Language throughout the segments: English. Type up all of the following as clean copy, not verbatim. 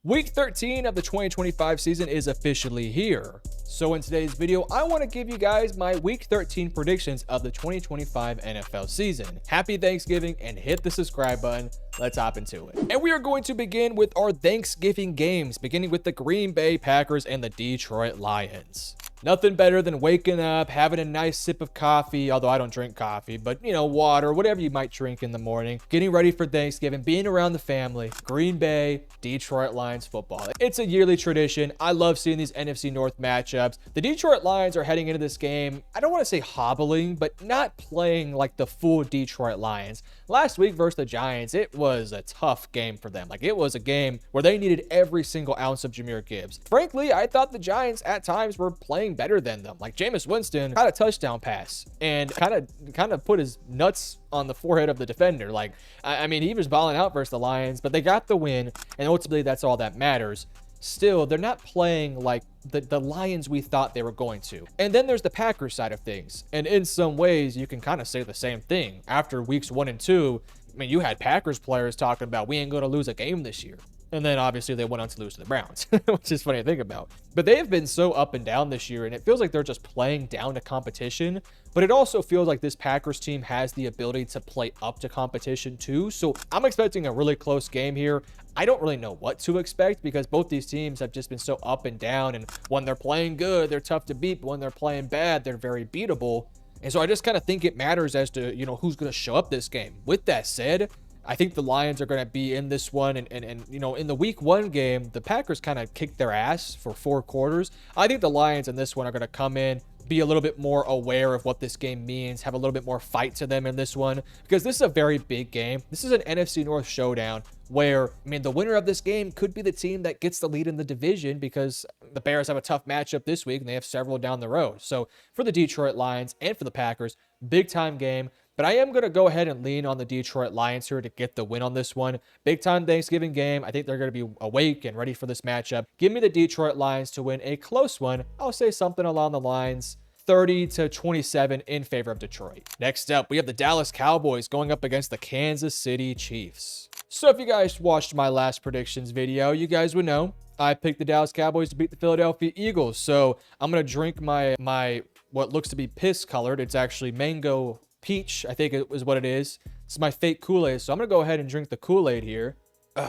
Week 13 of the 2025 season is officially here. So in today's video, I want to give you guys my Week 13 predictions of the 2025 NFL season. Happy Thanksgiving and hit the subscribe button. Let's hop into it. And we are going to begin with our Thanksgiving games, beginning with the Green Bay Packers and the Detroit Lions. Nothing better than waking up, having a nice sip of coffee, although I don't drink coffee, but water, whatever you might drink in the morning, getting ready for Thanksgiving, being around the family. Green Bay, Detroit Lions football. It's a yearly tradition. I love seeing these NFC North matchups. The Detroit Lions are heading into this game, I don't want to say hobbling, but not playing like the full Detroit Lions. Last week versus the Giants, it was a tough game for them. Like, it was a game where they needed every single ounce of Jahmyr Gibbs. Frankly, I thought the Giants at times were playing better than them. Like, Jameis Winston got a touchdown pass and kind of put his nuts on the forehead of the defender. Like, I mean, he was balling out versus the Lions, but they got the win, and ultimately that's all that matters. Still, they're not playing like the Lions we thought they were going to. And then there's the Packers side of things. And in some ways, you can kind of say the same thing. After weeks 1 and 2, I mean, you had Packers players talking about, we ain't going to lose a game this year. And then obviously they went on to lose to the Browns, which is funny to think about. But they have been so up and down this year, and it feels like they're just playing down to competition. But it also feels like this Packers team has the ability to play up to competition too. So I'm expecting a really close game here. I don't really know what to expect because both these teams have just been so up and down. And when they're playing good, they're tough to beat. But when they're playing bad, they're very beatable. And so I just kind of think it matters as to, who's going to show up this game. With that said, I think the Lions are going to be in this one. And in the week 1 game, the Packers kind of kicked their ass for 4 quarters. I think the Lions in this one are going to come in, be a little bit more aware of what this game means, have a little bit more fight to them in this one, because this is a very big game. This is an NFC North showdown where, I mean, the winner of this game could be the team that gets the lead in the division because the Bears have a tough matchup this week and they have several down the road. So for the Detroit Lions and for the Packers, big time game. But I am going to go ahead and lean on the Detroit Lions here to get the win on this one. Big time Thanksgiving game. I think they're going to be awake and ready for this matchup. Give me the Detroit Lions to win a close one. I'll say something along the lines 30-27 in favor of Detroit. Next up, we have the Dallas Cowboys going up against the Kansas City Chiefs. So if you guys watched my last predictions video, you guys would know I picked the Dallas Cowboys to beat the Philadelphia Eagles. So I'm going to drink my what looks to be piss colored. It's actually mango peach, I think it was what it is. It's my fake Kool-Aid, so I'm gonna go ahead and drink the Kool-Aid here.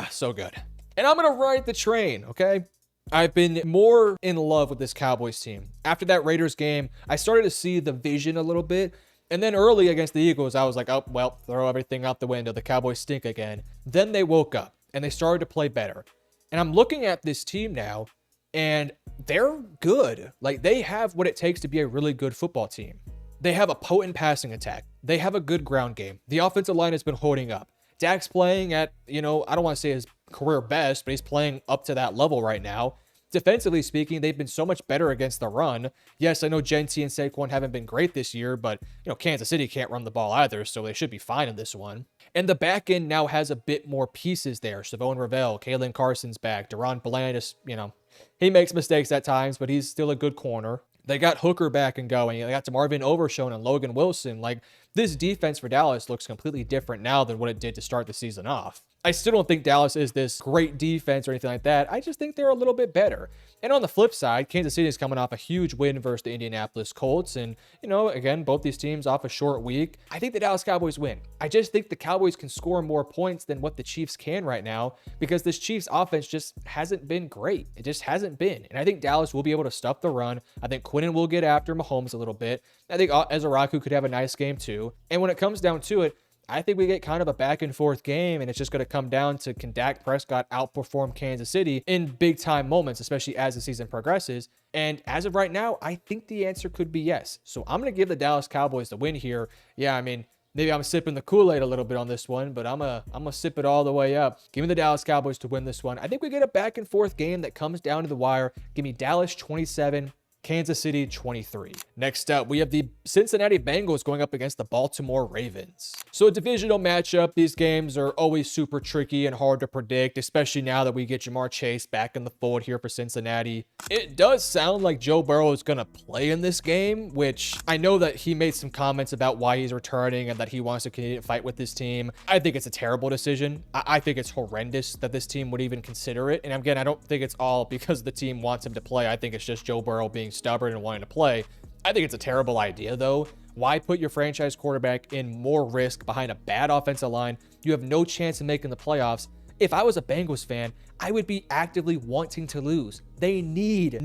So good. And I'm gonna ride the train, okay? I've been more in love with this Cowboys team. After that Raiders game, I started to see the vision a little bit. And then early against the Eagles, I was like, oh, well, throw everything out the window. The Cowboys stink again. Then they woke up and they started to play better. And I'm looking at this team now, and they're good. Like, they have what it takes to be a really good football team. They have a potent passing attack. They have a good ground game. The offensive line has been holding up. Dak's playing at, I don't want to say his career best, but he's playing up to that level right now. Defensively speaking, they've been so much better against the run. Yes, I know Gentry and Saquon haven't been great this year, but, Kansas City can't run the ball either, so they should be fine in this one. And the back end now has a bit more pieces there. Savon Ravel, Kalen Carson's back. Deron Bland is, he makes mistakes at times, but he's still a good corner. They got Hooker back and going. They got DeMarvin Overshown and Logan Wilson. Like, this defense for Dallas looks completely different now than what it did to start the season off. I still don't think Dallas is this great defense or anything like that. I just think they're a little bit better. And on the flip side, Kansas City is coming off a huge win versus the Indianapolis Colts. And, again, both these teams off a short week. I think the Dallas Cowboys win. I just think the Cowboys can score more points than what the Chiefs can right now because this Chiefs offense just hasn't been great. It just hasn't been. And I think Dallas will be able to stuff the run. I think Quinnen will get after Mahomes a little bit. I think Ezraku could have a nice game too. And when it comes down to it, I think we get kind of a back and forth game, and it's just going to come down to, can Dak Prescott outperform Kansas City in big time moments, especially as the season progresses? And as of right now, I think the answer could be yes. So I'm going to give the Dallas Cowboys the win here. Yeah, I mean, maybe I'm sipping the Kool-Aid a little bit on this one, but I'm gonna sip it all the way up. Give me the Dallas Cowboys to win this one. I think we get a back and forth game that comes down to the wire. Give me Dallas 27, Kansas City 23. Next up, we have the Cincinnati Bengals going up against the Baltimore Ravens. So a divisional matchup. These games are always super tricky and hard to predict, especially now that we get Jamar Chase back in the fold here for Cincinnati. It does sound like Joe Burrow is going to play in this game, which I know that he made some comments about why he's returning and that he wants to continue to fight with this team. I think it's a terrible decision. I think it's horrendous that this team would even consider it. And again, I don't think it's all because the team wants him to play. I think it's just Joe Burrow being stubborn and wanting to play. I think it's a terrible idea, though. Why put your franchise quarterback in more risk behind a bad offensive line? You have no chance of making the playoffs. If I was a Bengals fan, I would be actively wanting to lose. They need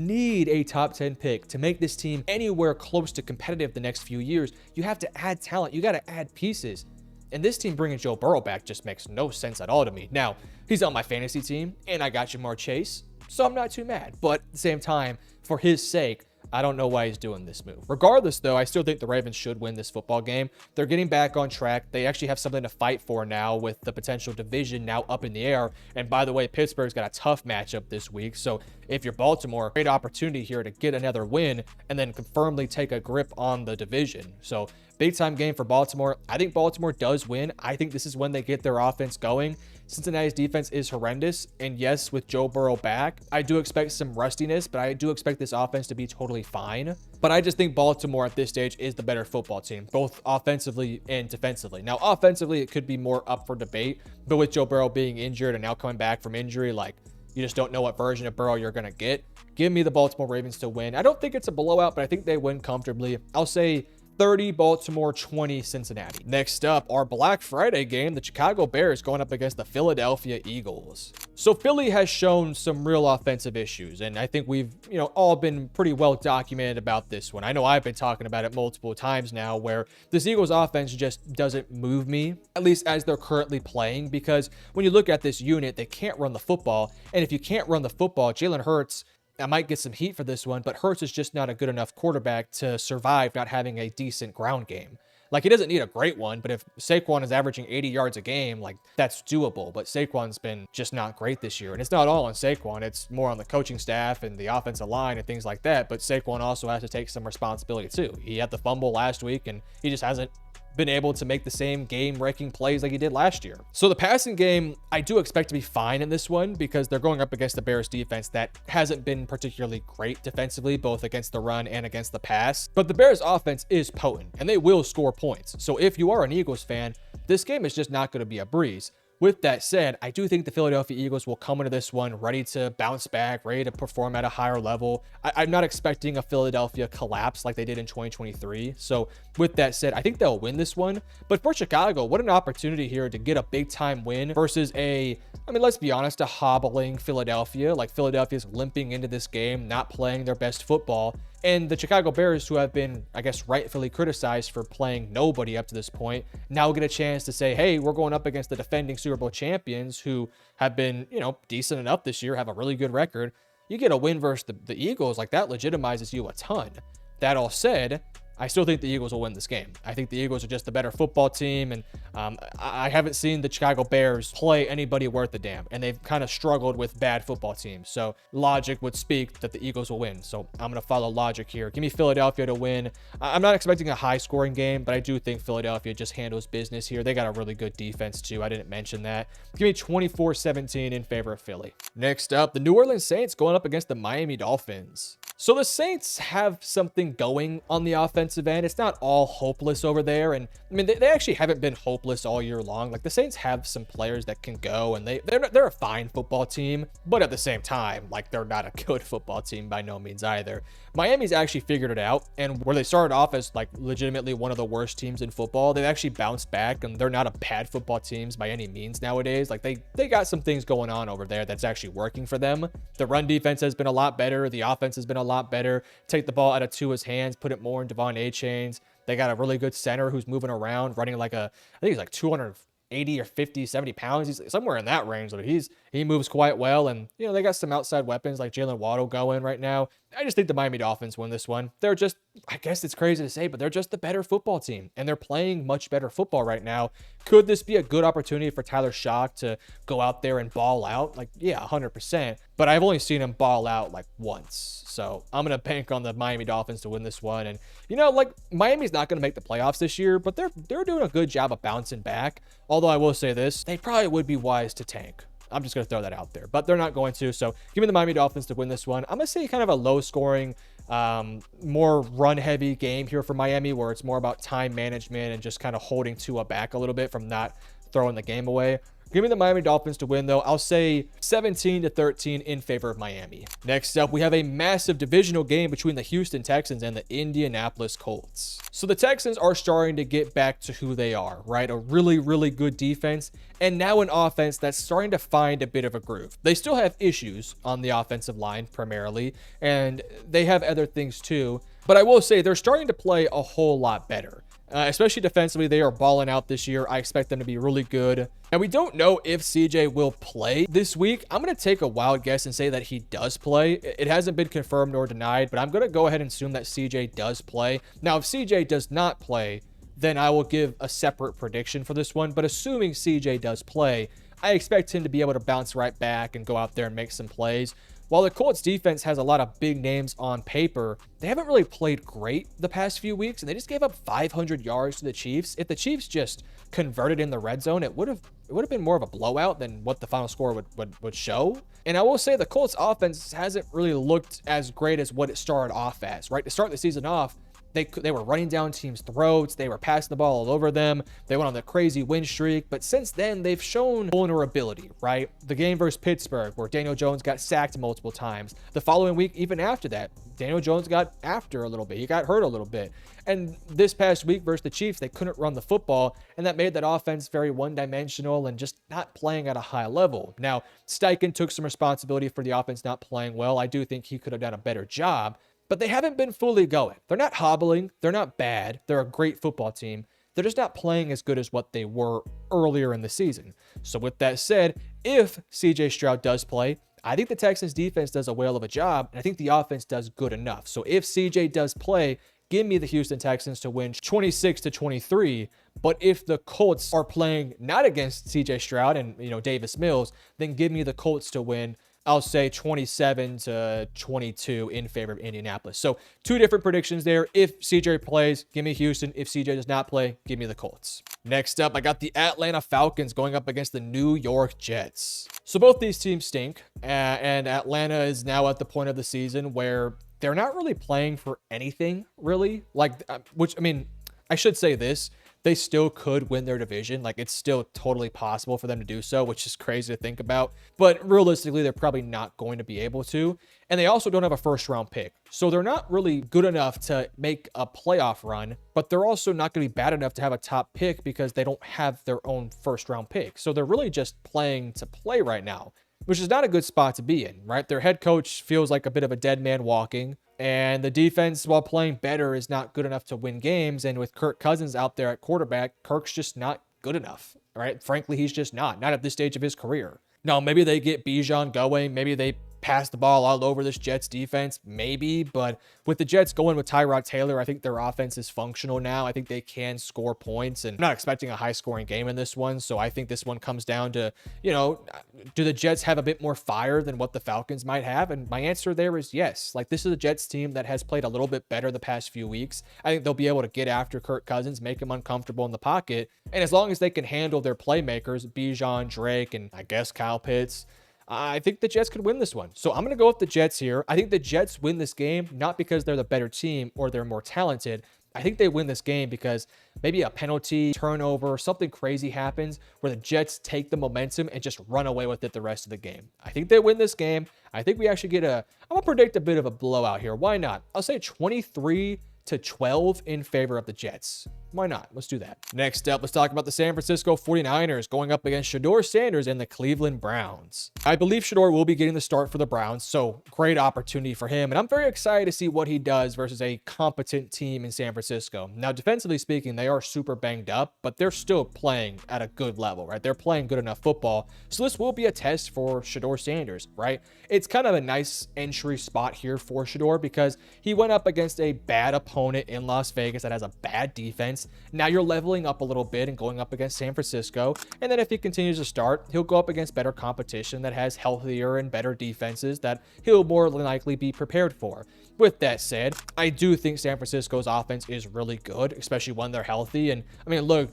a top 10 pick to make this team anywhere close to competitive the next few years. You have to add talent. You got to add pieces. And this team bringing Joe Burrow back just makes no sense at all to me. Now, he's on my fantasy team, and I got Jamar Chase, so I'm not too mad. But at the same time, for his sake, I don't know why he's doing this move. Regardless, though, I still think the Ravens should win this football game. They're getting back on track. They actually have something to fight for now with the potential division now up in the air. And by the way, Pittsburgh's got a tough matchup this week. So if you're Baltimore, great opportunity here to get another win and then firmly take a grip on the division. So big time game for Baltimore. I think Baltimore does win. I think this is when they get their offense going. Cincinnati's defense is horrendous. And yes, with Joe Burrow back, I do expect some rustiness, but I do expect this offense to be totally fine. But I just think Baltimore at this stage is the better football team, both offensively and defensively. Now, offensively, it could be more up for debate, but with Joe Burrow being injured and now coming back from injury, like, you just don't know what version of Burrow you're going to get. Give me the Baltimore Ravens to win. I don't think it's a blowout, but I think they win comfortably. I'll say 30 Baltimore, 20 Cincinnati. Next up, our Black Friday game, the Chicago Bears going up against the Philadelphia Eagles. So Philly has shown some real offensive issues, and I think we've, all been pretty well documented about this one. I know I've been talking about it multiple times now, where this Eagles offense just doesn't move me, at least as they're currently playing, because when you look at this unit, they can't run the football, and if you can't run the football, Jalen Hurts, I might get some heat for this one, but Hurts is just not a good enough quarterback to survive not having a decent ground game. Like, he doesn't need a great one, but if Saquon is averaging 80 yards a game, like, that's doable. But Saquon's been just not great this year. And it's not all on Saquon. It's more on the coaching staff and the offensive line and things like that. But Saquon also has to take some responsibility, too. He had the fumble last week, and he just hasn't been able to make the same game-wrecking plays like he did last year. So the passing game, I do expect to be fine in this one because they're going up against the Bears defense that hasn't been particularly great defensively, both against the run and against the pass. But the Bears offense is potent and they will score points. So if you are an Eagles fan, this game is just not going to be a breeze. With that said, I do think the Philadelphia Eagles will come into this one ready to bounce back, ready to perform at a higher level. I'm not expecting a Philadelphia collapse like they did in 2023. So with that said, I think they'll win this one. But for Chicago, what an opportunity here to get a big time win versus let's be honest, a hobbling Philadelphia. Like, Philadelphia's limping into this game, not playing their best football. And the Chicago Bears, who have been, I guess, rightfully criticized for playing nobody up to this point, now get a chance to say, hey, we're going up against the defending Super Bowl champions who have been, decent enough this year, have a really good record. You get a win versus the Eagles, like, that legitimizes you a ton. That all said, I still think the Eagles will win this game. I think the Eagles are just the better football team, and I haven't seen the Chicago Bears play anybody worth a damn, and they've kind of struggled with bad football teams. So logic would speak that the Eagles will win. So I'm going to follow logic here. Give me Philadelphia to win. I'm not expecting a high-scoring game, but I do think Philadelphia just handles business here. They got a really good defense, too. I didn't mention that. Give me 24-17 in favor of Philly. Next up, the New Orleans Saints going up against the Miami Dolphins. So the Saints have something going on the offensive end. It's not all hopeless over there. And I mean, they actually haven't been hopeless all year long. Like, the Saints have some players that can go, and they're a fine football team. But at the same time, like, they're not a good football team by no means either. Miami's actually figured it out. And where they started off as, like, legitimately one of the worst teams in football, they've actually bounced back, and they're not a bad football team by any means nowadays. Like, they got some things going on over there that's actually working for them. The run defense has been a lot better. The offense has been a lot better. Take the ball out of Tua's hands, put it more in Devon Achane's. They got a really good center who's moving around, running like I think he's like 280 or 50, 70 pounds. He's somewhere in that range, but he moves quite well. And, they got some outside weapons like Jalen Waddle going right now. I just think the Miami Dolphins win this one. They're just, I guess it's crazy to say, but they're just the better football team, and they're playing much better football right now. Could this be a good opportunity for Tyler Shock to go out there and ball out? Like, yeah, 100%. But I've only seen him ball out like once. So I'm going to bank on the Miami Dolphins to win this one. And, like Miami's not going to make the playoffs this year, but they're doing a good job of bouncing back. Although I will say this, they probably would be wise to tank. I'm just going to throw that out there, but they're not going to. So give me the Miami Dolphins to win this one. I'm going to say kind of a low scoring, more run heavy game here for Miami, where it's more about time management and just kind of holding Tua back a little bit from not throwing the game away. Give me the Miami Dolphins to win, though. I'll say 17-13 in favor of Miami. Next up, we have a massive divisional game between the Houston Texans and the Indianapolis Colts. So the Texans are starting to get back to who they are, right? A really, really good defense, and now an offense that's starting to find a bit of a groove. They still have issues on the offensive line primarily, and they have other things too. But I will say they're starting to play a whole lot better. Especially defensively, they are balling out this year. I expect them to be really good. And we don't know if CJ will play this week. I'm going to take a wild guess and say that he does play. It hasn't been confirmed or denied, but I'm going to go ahead and assume that CJ does play. Now, if CJ does not play, then I will give a separate prediction for this one. But assuming CJ does play, I expect him to be able to bounce right back and go out there and make some plays. While the Colts defense has a lot of big names on paper, they haven't really played great the past few weeks, and they just gave up 500 yards to the Chiefs. If the Chiefs just converted in the red zone, it would have been more of a blowout than what the final score would show. And I will say the Colts offense hasn't really looked as great as what it started off as, right? To start the season off, they were running down teams' throats. They were passing the ball all over them. They went on the crazy win streak. But since then, they've shown vulnerability, right? The game versus Pittsburgh, where Daniel Jones got sacked multiple times. The following week, even after that, Daniel Jones got after a little bit. He got hurt a little bit. And this past week versus the Chiefs, they couldn't run the football, and that made that offense very one-dimensional and just not playing at a high level. Now, Steichen took some responsibility for the offense not playing well. I do think he could have done a better job. But they haven't been fully going. They're not hobbling. They're not bad. They're a great football team. They're just not playing as good as what they were earlier in the season. So with that said, if CJ Stroud does play, I think the Texans defense does a whale of a job, and I think the offense does good enough. So if CJ does play, give me the Houston Texans to win 26-23. But if the Colts are playing not against CJ Stroud and Davis Mills, then give me the Colts to win. I'll say 27-22 in favor of Indianapolis. So two different predictions there. If CJ plays, give me Houston. If CJ does not play, give me the Colts. Next up, I got the Atlanta Falcons going up against the New York Jets. So both these teams stink, and Atlanta is now at the point of the season where they're not really playing for anything, really. I should say this. They still could win their division. Like, it's still totally possible for them to do so, which is crazy to think about. But realistically, they're probably not going to be able to. And they also don't have a first-round pick. So they're not really good enough to make a playoff run, but they're also not going to be bad enough to have a top pick because they don't have their own first-round pick. So they're really just playing to play right now, which is not a good spot to be in, right? Their head coach feels like a bit of a dead man walking. And the defense, while playing better, is not good enough to win games. And with Kirk Cousins out there at quarterback, Kirk's just not good enough, right? Frankly, he's just not at this stage of his career. Now, maybe they get Bijan going. Maybe they pass the ball all over this Jets defense, maybe. But with the Jets going with Tyrod Taylor, I think their offense is functional now. I think they can score points, and I'm not expecting a high-scoring game in this one. So I think this one comes down to, do the Jets have a bit more fire than what the Falcons might have? And my answer there is yes. Like, this is a Jets team that has played a little bit better the past few weeks. I think they'll be able to get after Kirk Cousins, make him uncomfortable in the pocket. And as long as they can handle their playmakers, Bijan, Drake, and I guess Kyle Pitts, I think the Jets could win this one. So I'm going to go with the Jets here. I think the Jets win this game, not because they're the better team or they're more talented. I think they win this game because maybe a penalty, turnover, something crazy happens where the Jets take the momentum and just run away with it the rest of the game. I think they win this game. I think we actually I'm going to predict a bit of a blowout here. Why not? I'll say 23-12 in favor of the Jets. Why not? Let's do that. Next up, let's talk about the San Francisco 49ers going up against Shedeur Sanders and the Cleveland Browns. I believe Shedeur will be getting the start for the Browns, so great opportunity for him. And I'm very excited to see what he does versus a competent team in San Francisco. Now, defensively speaking, they are super banged up, but they're still playing at a good level, right? They're playing good enough football. So this will be a test for Shedeur Sanders, right? It's kind of a nice entry spot here for Shedeur because he went up against a bad opponent in Las Vegas that has a bad defense. Now you're leveling up a little bit and going up against San Francisco. And then if he continues to start, he'll go up against better competition that has healthier and better defenses that he'll more than likely be prepared for. With that said, I do think San Francisco's offense is really good, especially when they're healthy. And I mean, look,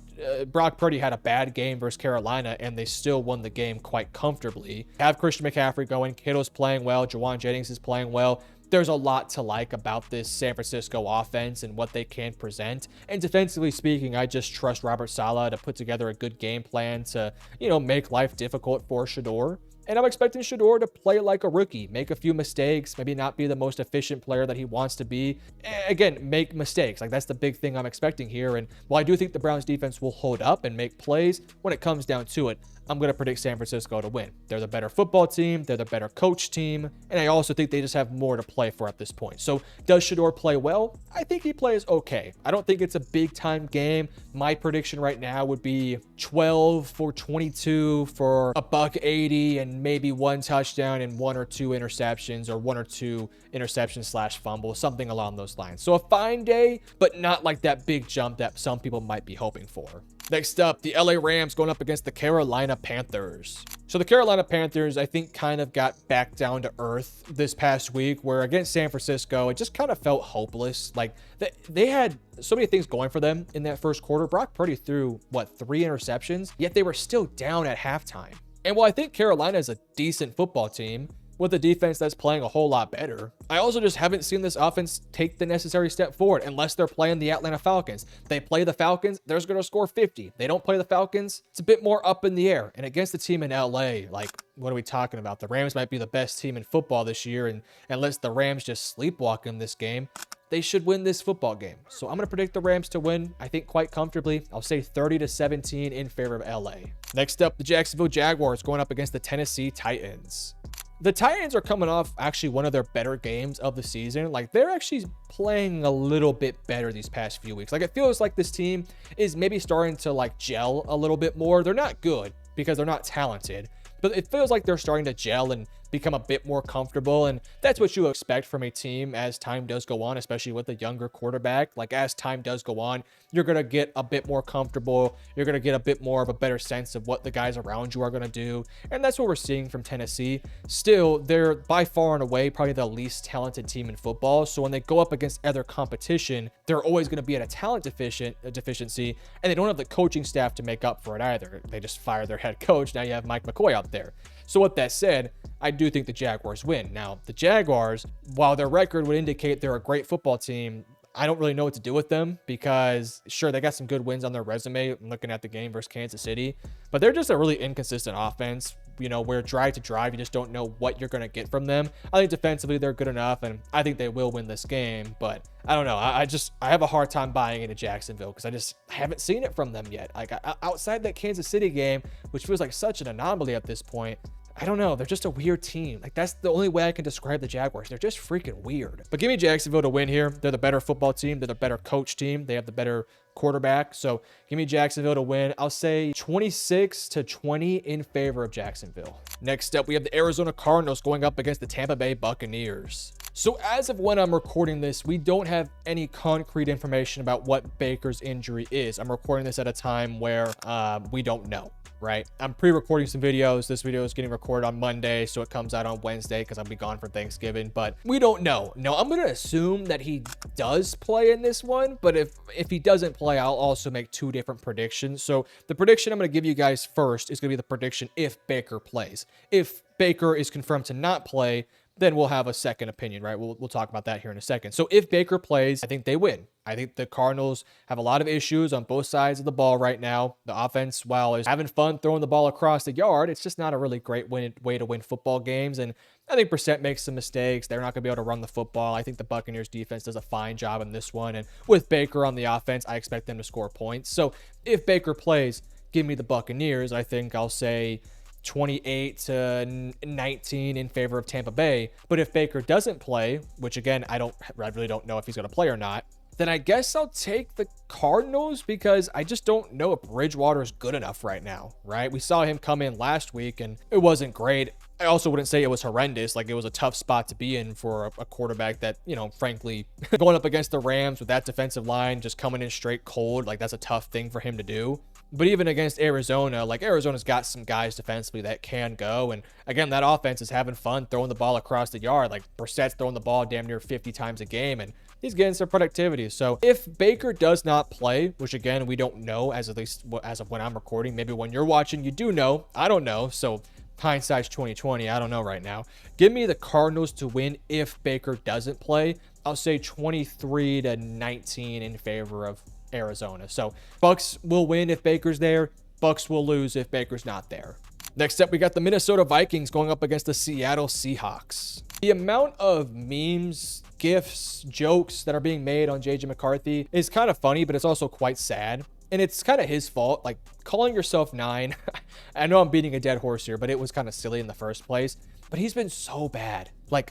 Brock Purdy had a bad game versus Carolina, and they still won the game quite comfortably. Have Christian McCaffrey going, Kittle's playing well, Jawan Jennings is playing well. There's a lot to like about this San Francisco offense and what they can present. And defensively speaking, I just trust Robert Saleh to put together a good game plan to, make life difficult for Shedeur. And I'm expecting Shedeur to play like a rookie, make a few mistakes, maybe not be the most efficient player that he wants to be. Again, make mistakes. Like, that's the big thing I'm expecting here. And while I do think the Browns defense will hold up and make plays, when it comes down to it, I'm going to predict San Francisco to win. They're the better football team. They're the better coach team. And I also think they just have more to play for at this point. So does Shedeur play well? I think he plays okay. I don't think it's a big time game. My prediction right now would be 12 for 22 for a $180 and maybe one touchdown and one or two interceptions, or one or two interceptions / fumble, something along those lines. So a fine day, but not like that big jump that some people might be hoping for. Next up, the LA Rams going up against the Carolina Panthers. So the Carolina Panthers, I think, kind of got back down to earth this past week, where against San Francisco, it just kind of felt hopeless. Like, they had so many things going for them in that first quarter. Brock Purdy threw, 3 interceptions, yet they were still down at halftime. And while I think Carolina is a decent football team, with a defense that's playing a whole lot better, I also just haven't seen this offense take the necessary step forward unless they're playing the Atlanta Falcons. They play the Falcons, they're going to score 50. They don't play the Falcons, it's a bit more up in the air. And against the team in LA, like, what are we talking about? The Rams might be the best team in football this year, and unless the Rams just sleepwalk in this game, they should win this football game. So I'm going to predict the Rams to win, I think, quite comfortably. I'll say 30-17 in favor of LA. Next up, the Jacksonville Jaguars going up against the Tennessee Titans. The Titans are coming off actually one of their better games of the season. Like, they're actually playing a little bit better these past few weeks. Like, it feels like this team is maybe starting to gel a little bit more. They're not good because they're not talented, but it feels like they're starting to gel and become a bit more comfortable. And that's what you expect from a team as time does go on, especially with a younger quarterback. Like, as time does go on, you're going to get a bit more comfortable. You're going to get a bit more of a better sense of what the guys around you are going to do. And that's what we're seeing from Tennessee. Still, they're by far and away probably the least talented team in football. So when they go up against other competition, they're always going to be at a talent deficiency, and they don't have the coaching staff to make up for it either. They just fire their head coach. Now you have Mike McCoy out there. So with that said, I do think the Jaguars win. Now, the Jaguars, while their record would indicate they're a great football team, I don't really know what to do with them because, sure, they got some good wins on their resume. I'm looking at the game versus Kansas City, but they're just a really inconsistent offense, where drive to drive, you just don't know what you're going to get from them. I think defensively they're good enough, and I think they will win this game, but I don't know. I have a hard time buying into Jacksonville because I just haven't seen it from them yet. Like, outside that Kansas City game, which feels like such an anomaly at this point, I don't know. They're just a weird team. Like, that's the only way I can describe the Jaguars. They're just freaking weird. But give me Jacksonville to win here. They're the better football team. They're the better coach team. They have the better quarterback. So give me Jacksonville to win. I'll say 26-20 in favor of Jacksonville. Next up, we have the Arizona Cardinals going up against the Tampa Bay Buccaneers. So as of when I'm recording this, we don't have any concrete information about what Baker's injury is. I'm recording this at a time where we don't know. Right? I'm pre-recording some videos. This video is getting recorded on Monday, so it comes out on Wednesday because I'll be gone for Thanksgiving, but we don't know. No, I'm going to assume that he does play in this one, but if he doesn't play, I'll also make 2 different predictions. So the prediction I'm going to give you guys first is going to be the prediction if Baker plays. If Baker is confirmed to not play, then we'll have a second opinion, right? We'll talk about that here in a second. So if Baker plays, I think they win. I think the Cardinals have a lot of issues on both sides of the ball right now. The offense, while is having fun throwing the ball across the yard, it's just not a really great way to win football games. And I think Brissett makes some mistakes. They're not going to be able to run the football. I think the Buccaneers defense does a fine job in this one. And with Baker on the offense, I expect them to score points. So if Baker plays, give me the Buccaneers. I think I'll say 28-19 in favor of Tampa Bay. But if Baker doesn't play, which again, I really don't know if he's going to play or not, then I guess I'll take the Cardinals because I just don't know if Bridgewater is good enough right now, right? We saw him come in last week and it wasn't great. I also wouldn't say it was horrendous. Like, it was a tough spot to be in for a quarterback that, you know, frankly, going up against the Rams with that defensive line just coming in straight cold, like that's a tough thing for him to do. But even against Arizona, like Arizona's got some guys defensively that can go. And again, that offense is having fun throwing the ball across the yard. Like Brissett's throwing the ball damn near 50 times a game and he's getting some productivity. So if Baker does not play, which again, we don't know as of when I'm recording, maybe when you're watching, you do know, I don't know. So hindsight's 2020. I don't know right now. Give me the Cardinals to win if Baker doesn't play. I'll say 23-19 in favor of Arizona. So Bucks will win if Baker's there. Bucks will lose if Baker's not there. Next up, we got the Minnesota Vikings going up against the Seattle Seahawks. The amount of memes, GIFs, jokes that are being made on JJ McCarthy is kind of funny, but it's also quite sad. And it's kind of his fault. Like, calling yourself 9. I know I'm beating a dead horse here, but it was kind of silly in the first place. But he's been so bad. Like,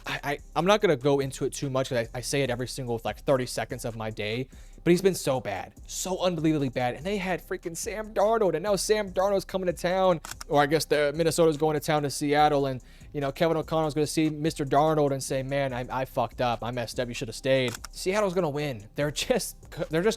I'm not going to go into it too much because I say it every single, like, 30 seconds of my day. But he's been so bad. So unbelievably bad. And they had freaking Sam Darnold. And now Sam Darnold's coming to town. Or I guess Minnesota's going to town to Seattle. And, you know, Kevin O'Connell's going to see Mr. Darnold and say, man, I fucked up. I messed up. You should have stayed. Seattle's going to win. They're just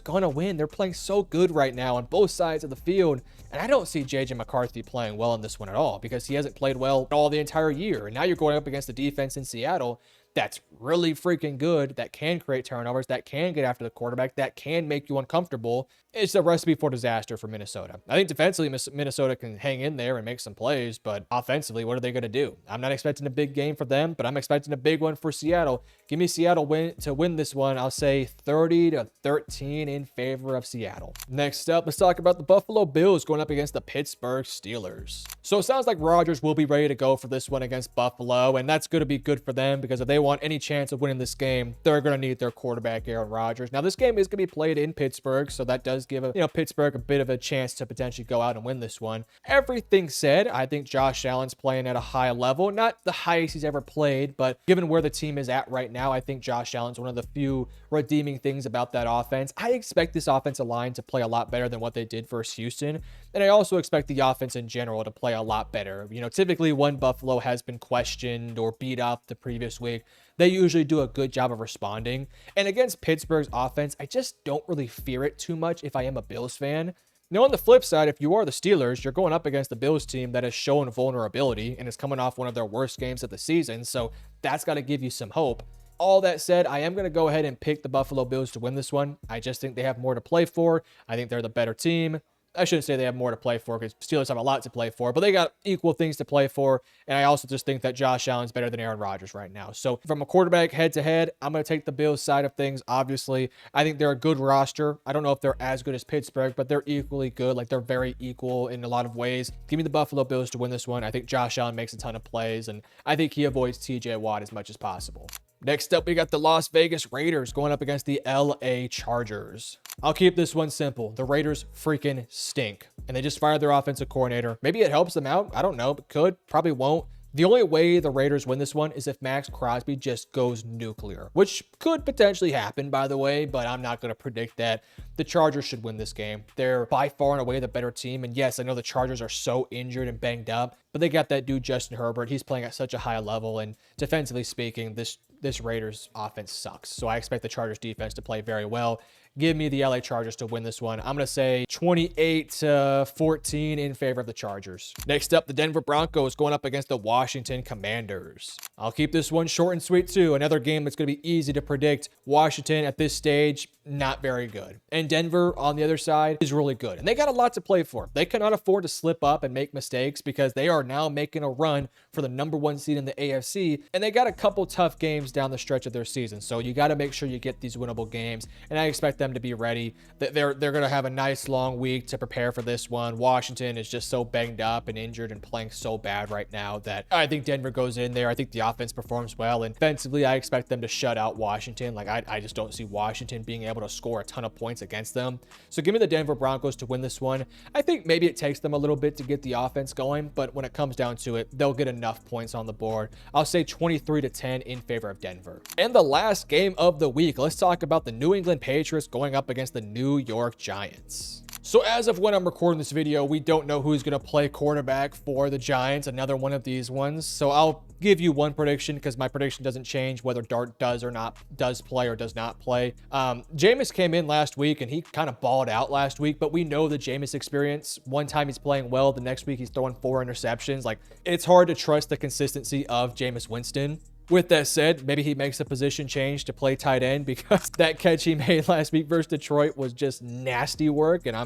going to win. They're playing so good right now on both sides of the field. And I don't see JJ McCarthy playing well in this one at all because he hasn't played well all the entire year. And now you're going up against the defense in Seattle that's really freaking good, that can create turnovers, that can get after the quarterback, that can make you uncomfortable. It's a recipe for disaster for Minnesota. I think defensively, Minnesota can hang in there and make some plays, but offensively, what are they going to do? I'm not expecting a big game for them, but I'm expecting a big one for Seattle. Give me Seattle to win this one. I'll say 30-13 in favor of Seattle. Next up, let's talk about the Buffalo Bills going up against the Pittsburgh Steelers. So it sounds like Rodgers will be ready to go for this one against Buffalo, and that's going to be good for them because if they want any chance of winning this game, they're going to need their quarterback, Aaron Rodgers. Now, this game is going to be played in Pittsburgh, so that does give Pittsburgh a bit of a chance to potentially go out and win this one. Everything said, I think Josh Allen's playing at a high level, not the highest he's ever played, but given where the team is at right now, I think Josh Allen's one of the few redeeming things about that offense. I expect this offensive line to play a lot better than what they did versus Houston, and I also expect the offense in general to play a lot better. Typically when Buffalo has been questioned or beat up the previous week, they usually do a good job of responding. And against Pittsburgh's offense, I just don't really fear it too much if I am a Bills fan. Now, on the flip side, if you are the Steelers, you're going up against the Bills team that has shown vulnerability and is coming off one of their worst games of the season. So that's got to give you some hope. All that said, I am going to go ahead and pick the Buffalo Bills to win this one. I just think they have more to play for. I think they're the better team. I shouldn't say they have more to play for because Steelers have a lot to play for, but they got equal things to play for. And I also just think that Josh Allen's better than Aaron Rodgers right now. So from a quarterback head to head, I'm going to take the Bills side of things. Obviously, I think they're a good roster. I don't know if they're as good as Pittsburgh, but they're equally good. Like, they're very equal in a lot of ways. Give me the Buffalo Bills to win this one. I think Josh Allen makes a ton of plays, and I think he avoids TJ Watt as much as possible. Next up, we got the Las Vegas Raiders going up against the LA Chargers. I'll keep this one simple. The Raiders freaking stink, and they just fired their offensive coordinator. Maybe it helps them out. I don't know, but could, probably won't. The only way the Raiders win this one is if Max Crosby just goes nuclear, which could potentially happen, by the way, but I'm not going to predict that. The Chargers should win this game. They're by far and away the better team. And yes, I know the Chargers are so injured and banged up, but they got that dude, Justin Herbert. He's playing at such a high level. And defensively speaking, this Raiders offense sucks. So I expect the Chargers defense to play very well. Give me the LA Chargers to win this one. I'm going to say 28-14 in favor of the Chargers. Next up, the Denver Broncos going up against the Washington Commanders. I'll keep this one short and sweet too. Another game that's going to be easy to predict. Washington at this stage, not very good. And And Denver on the other side is really good. And they got a lot to play for. They cannot afford to slip up and make mistakes because they are now making a run for the #1 seed in the AFC. And they got a couple tough games down the stretch of their season. So you got to make sure you get these winnable games. And I expect them to be ready. They're going to have a nice long week to prepare for this one. Washington is just so banged up and injured and playing so bad right now that I think Denver goes in there. I think the offense performs well. And defensively, I expect them to shut out Washington. Like I just don't see Washington being able to score a ton of points against them. So give me the Denver Broncos to win this one. I think maybe it takes them a little bit to get the offense going, but when it comes down to it, they'll get enough points on the board. I'll say 23-10 in favor of Denver. And the last game of the week, let's talk about the New England Patriots going up against the New York Giants. So as of when I'm recording this video, we don't know who's going to play quarterback for the Giants, another one of these ones. So I'll give you one prediction because my prediction doesn't change whether Dart does play or does not play. Jameis came in last week and he kind of balled out last week, but we know the Jameis experience. One time he's playing well, the next week he's throwing 4 interceptions. Like, it's hard to trust the consistency of Jameis Winston. With that said, maybe he makes a position change to play tight end because that catch he made last week versus Detroit was just nasty work, and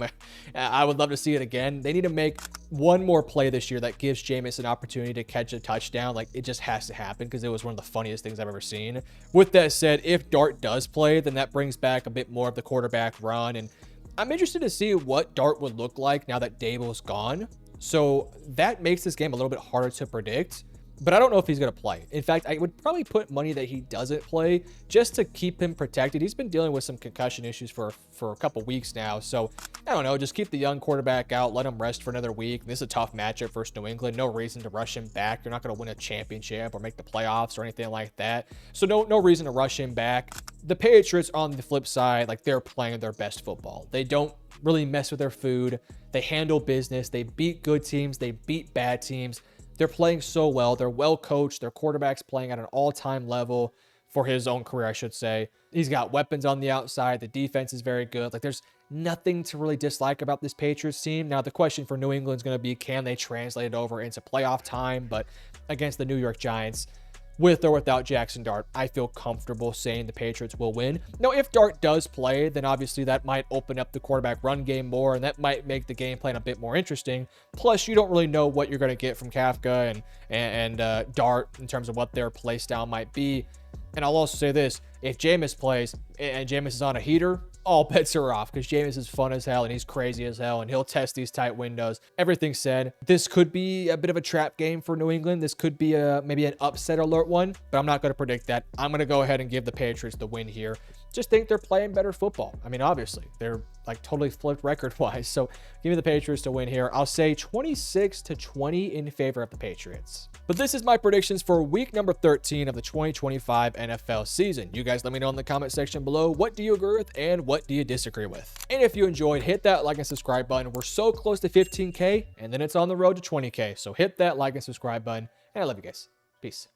I would love to see it again. They need to make one more play this year that gives Jameis an opportunity to catch a touchdown. Like, it just has to happen because it was one of the funniest things I've ever seen. With that said, if Dart does play, then that brings back a bit more of the quarterback run, and I'm interested to see what Dart would look like now that Dable's gone. So that makes this game a little bit harder to predict. But I don't know if he's going to play. In fact, I would probably put money that he doesn't play just to keep him protected. He's been dealing with some concussion issues for a couple weeks now. So, I don't know. Just keep the young quarterback out. Let him rest for another week. This is a tough matchup versus New England. No reason to rush him back. You're not going to win a championship or make the playoffs or anything like that. So, no reason to rush him back. The Patriots, on the flip side, like, they're playing their best football. They don't really mess with their food. They handle business. They beat good teams. They beat bad teams. They're playing so well. They're well coached. Their quarterback's playing at an all-time level for his own career, I should say. He's got weapons on the outside. The defense is very good. Like, there's nothing to really dislike about this Patriots team. Now, the question for New England is going to be, can they translate it over into playoff time? But against the New York Giants, with or without Jackson Dart, I feel comfortable saying the Patriots will win. Now, if Dart does play, then obviously that might open up the quarterback run game more, and that might make the game plan a bit more interesting. Plus, you don't really know what you're going to get from Kafka and Dart in terms of what their play style might be. And I'll also say this, if Jameis plays and Jameis is on a heater, all bets are off because Jameis is fun as hell and he's crazy as hell and he'll test these tight windows. Everything said, this could be a bit of a trap game for New England. This could be maybe an upset alert one, but I'm not going to predict that. I'm going to go ahead and give the Patriots the win here. Just think they're playing better football. I mean, obviously, they're like totally flipped record-wise. So give me the Patriots to win here. I'll say 26-20 in favor of the Patriots. But this is my predictions for week number 13 of the 2025 NFL season. You guys let me know in the comment section below, what do you agree with and what do you disagree with? And if you enjoyed, hit that like and subscribe button. We're so close to 15K, and then it's on the road to 20K. So hit that like and subscribe button, and I love you guys. Peace.